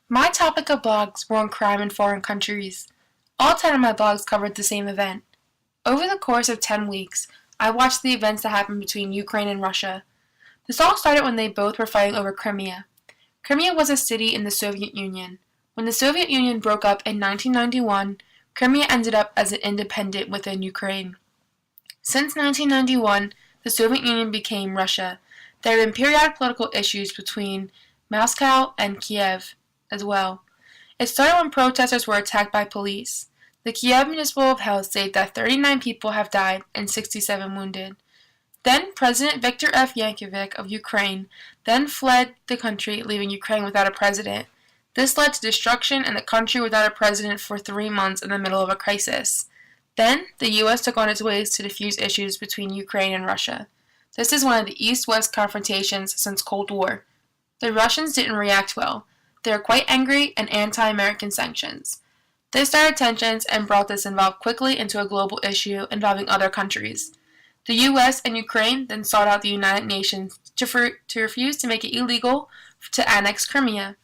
My topic of blogs were on crime in foreign countries. All 10 of my blogs covered the same event. Over the course of 10 weeks, I watched the events that happened between Ukraine and Russia. This all started when they both were fighting over Crimea. Crimea was a city in the Soviet Union. When the Soviet Union broke up in 1991, Crimea ended up as an independent within Ukraine. Since 1991, the Soviet Union became Russia. There have been periodic political issues between Moscow and Kiev as well. It started when protesters were attacked by police. The Kiev Municipal Health stated that 39 people have died and 67 wounded. Then President Viktor F. Yanukovych of Ukraine then fled the country, leaving Ukraine without a president. This led to destruction and the country without a president for 3 months in the middle of a crisis. Then, the U.S. took on its ways to defuse issues between Ukraine and Russia. This is one of the East-West confrontations since Cold War. The Russians didn't react well. They were quite angry and anti-American sanctions. This started tensions and brought this involved quickly into a global issue involving other countries. The U.S. and Ukraine then sought out the United Nations to refuse to make it illegal to annex Crimea.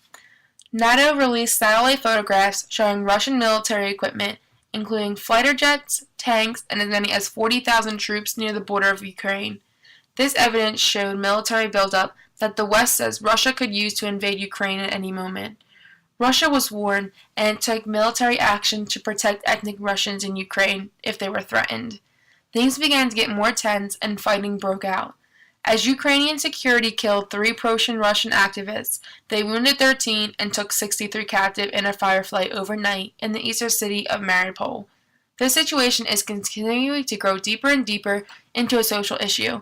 NATO released satellite photographs showing Russian military equipment, including fighter jets, tanks, and as many as 40,000 troops near the border of Ukraine. This evidence showed military buildup that the West says Russia could use to invade Ukraine at any moment. Russia was warned, and it took military action to protect ethnic Russians in Ukraine if they were threatened. Things began to get more tense and fighting broke out. As Ukrainian security killed 3 pro-Russian activists, they wounded 13 and took 63 captive in a firefight overnight in the eastern city of Mariupol. This situation is continuing to grow deeper and deeper into a social issue.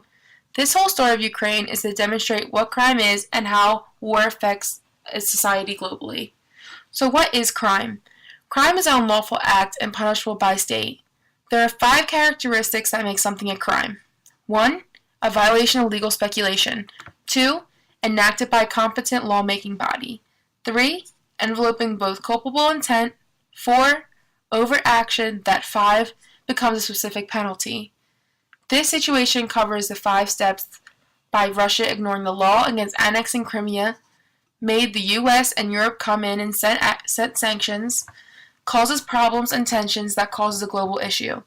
This whole story of Ukraine is to demonstrate what crime is and how war affects a society globally. So what is crime? Crime is an unlawful act and punishable by state. There are 5 characteristics that make something a crime. 1. A violation of legal speculation. 2. Enacted by a competent lawmaking body. 3. Enveloping both culpable intent. 4. Overaction that 5 becomes a specific penalty. This situation covers the 5 steps by Russia ignoring the law against annexing Crimea, made the U.S. and Europe come in and set sanctions, causes problems and tensions that causes a global issue.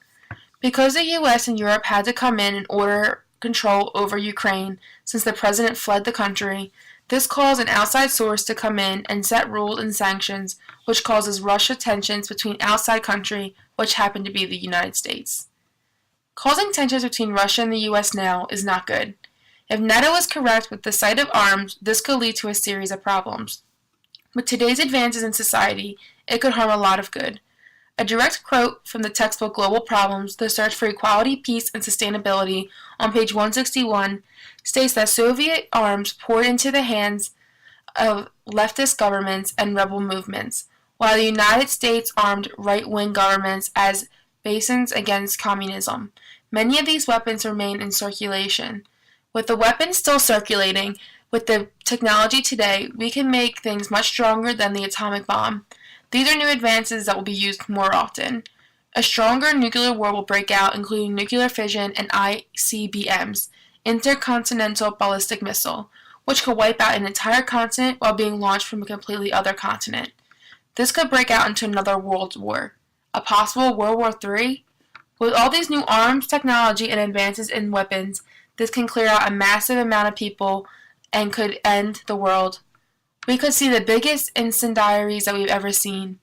Because the U.S. and Europe had to come in and order control over Ukraine since the president fled the country, this caused an outside source to come in and set rules and sanctions, which causes Russia tensions between outside country, which happened to be the United States. Causing tensions between Russia and the U.S. now is not good. If NATO is correct with the sight of arms, this could lead to a series of problems. With today's advances in society, it could harm a lot of good. A direct quote from the textbook Global Problems, The Search for Equality, Peace, and Sustainability on page 161 states that Soviet arms poured into the hands of leftist governments and rebel movements, while the United States armed right-wing governments as bastions against communism. Many of these weapons remain in circulation. With the weapons still circulating, with the technology today, we can make things much stronger than the atomic bomb. These are new advances that will be used more often. A stronger nuclear war will break out, including nuclear fission and ICBMs, intercontinental ballistic missile, which could wipe out an entire continent while being launched from a completely other continent. This could break out into another world war. A possible World War III? With all these new arms, technology, and advances in weapons, this can clear out a massive amount of people and could end the world. We could see the biggest incendiaries that we've ever seen.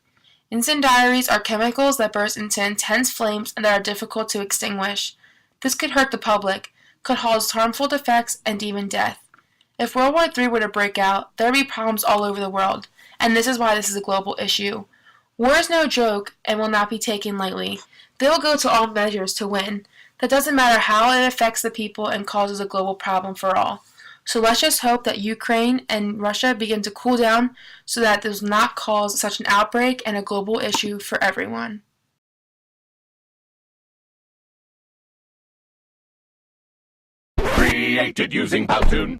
Incendiaries are chemicals that burst into intense flames and that are difficult to extinguish. This could hurt the public, could cause harmful effects, and even death. If World War III were to break out, there would be problems all over the world, and this is why this is a global issue. War is no joke and will not be taken lightly. They will go to all measures to win. That doesn't matter how it affects the people and causes a global problem for all. So let's just hope that Ukraine and Russia begin to cool down so that this will not cause such an outbreak and a global issue for everyone. Created using Powtoon.